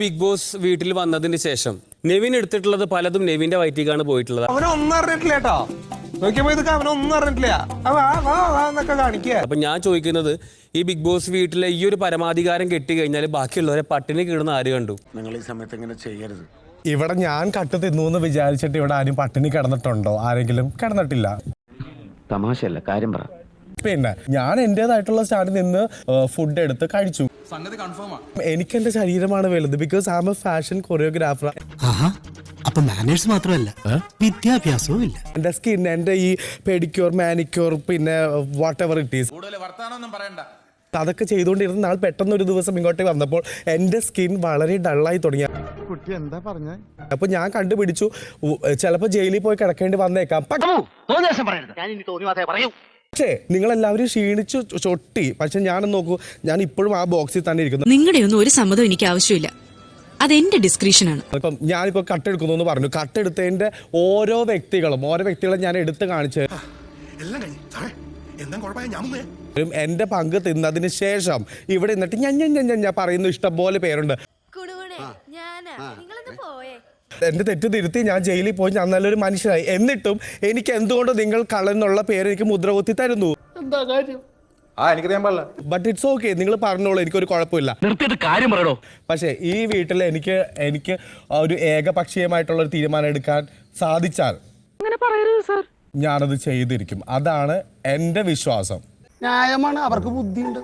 Big boss വീട്ടിൽ വന്നതിന് ശേഷം നെവിൻ എടുത്തിട്ടുള്ളത് പലതും നെവിന്റെ വയറ്റിക്കാണ് പോയിട്ടുള്ളത്. അവനൊന്നും അറിഞ്ഞിട്ടില്ല കേട്ടോ. നോക്കിയപ്പോ ഇതൊക്കെ അവനൊന്നും അറിഞ്ഞിട്ടില്ല. അപ്പൊ ഞാൻ ചോദിക്കുന്നത്, ഈ ബിഗ് ബോസ് വീട്ടിലെ ഈ ഒരു പരമാധികാരം കെട്ടി കഴിഞ്ഞാൽ ബാക്കിയുള്ളവരെ പട്ടിണി കിടന്ന് ആര് കണ്ടു? നിങ്ങൾ ഈ സമയത്ത് ഇങ്ങനെ ചെയ്യരുത്. ഇവിടെ ഞാൻ കട്ട് തിന്നു എന്ന് വിചാരിച്ചിട്ട് ഇവിടെ ആരും പട്ടിണി കിടന്നിട്ടുണ്ടോ? ആരെങ്കിലും കിടന്നിട്ടില്ല. തമാശയല്ല, കാര്യം പറ. പിന്നെ ഞാൻ എന്റേതായിട്ടുള്ള സ്റ്റാൻഡിൽ നിന്ന് ഫുഡ് എടുത്ത് കഴിച്ചു. എനിക്ക് എന്റെ ശരീരമാണ് വലുത്. Because I am a fashion choreographer. അപ്പൊ മാനേഴ്സ് മാത്രമല്ല, വിദ്യാഭ്യാസവും ഇല്ല. എന്റെ സ്കിൻ, എന്റെ ഈ പെഡിക്യൂർ, മാനിക്യൂർ, പിന്നെ വാട്ട് എവർ ഇറ്റ് ഈസ്, അതൊക്കെ ചെയ്തുകൊണ്ടിരുന്ന നാൾ പെട്ടെന്ന് ഒരു ദിവസം ഇങ്ങോട്ടേക്ക് വന്നപ്പോൾ എന്റെ സ്കിൻ വളരെ ഡള്ളായി തുടങ്ങി. കുട്ടി എന്താ പറഞ്ഞ? അപ്പൊ ഞാൻ കണ്ടുപിടിച്ചു ചിലപ്പോ ജയിലിൽ പോയി കിടക്കേണ്ടി വന്നേക്കാം. പക്ഷേ നിങ്ങളെല്ലാവരും ക്ഷീണിച്ചു ചൊട്ടി. പക്ഷെ ഞാൻ നോക്കൂ, ഞാൻ ഇപ്പോഴും ആ ബോക്സിൽ തന്നെ ഇരിക്കുന്നു. നിങ്ങളുടെ ഒന്നും ഒരു സമ്മതം എനിക്ക് ആവശ്യമില്ല. അതെന്റെ ഡിസ്ക്രിപ്ഷനാണ്. ഇപ്പം ഞാനിപ്പോ കട്ടെടുക്കുന്നു എന്ന് പറഞ്ഞു. കട്ടെടുത്തതിന്റെ ഓരോ വ്യക്തികളെ ഞാൻ എടുത്ത് കാണിച്ചു. എന്റെ പങ്ക് തിന്നതിന് ശേഷം ഇവിടെ നിന്നിട്ട് ഞാൻ പറയുന്നു ഇഷ്ടം പോലെ പേരുണ്ട്. എന്റെ തെറ്റ് തിരുത്തി ഞാൻ ജയിലിൽ പോയി ഞാൻ നല്ലൊരു മനുഷ്യനായി. എന്നിട്ടും എനിക്ക് എന്തുകൊണ്ട് നിങ്ങൾ കള്ളെന്നുള്ള പേര് എനിക്ക് മുദ്രകുത്തി തരുന്നു? എന്താ കാര്യം? എനിക്കറിയാൻ പാടില്ല. ബട്ട് ഇറ്റ്സ് ഓക്കെ, നിങ്ങൾ പറഞ്ഞോളൂ, എനിക്കൊരു കുഴപ്പമില്ല. കാര്യം പറയണോ? പക്ഷേ ഈ വീട്ടിൽ എനിക്ക് ഒരു ഏകപക്ഷീയമായിട്ടുള്ള ഒരു തീരുമാനം എടുക്കാൻ സാധിച്ചാൽ ഞാനത് ചെയ്തിരിക്കും. അതാണ് എന്റെ വിശ്വാസം. ന്യായമാണ്, അവർക്ക് ബുദ്ധിയുണ്ട്.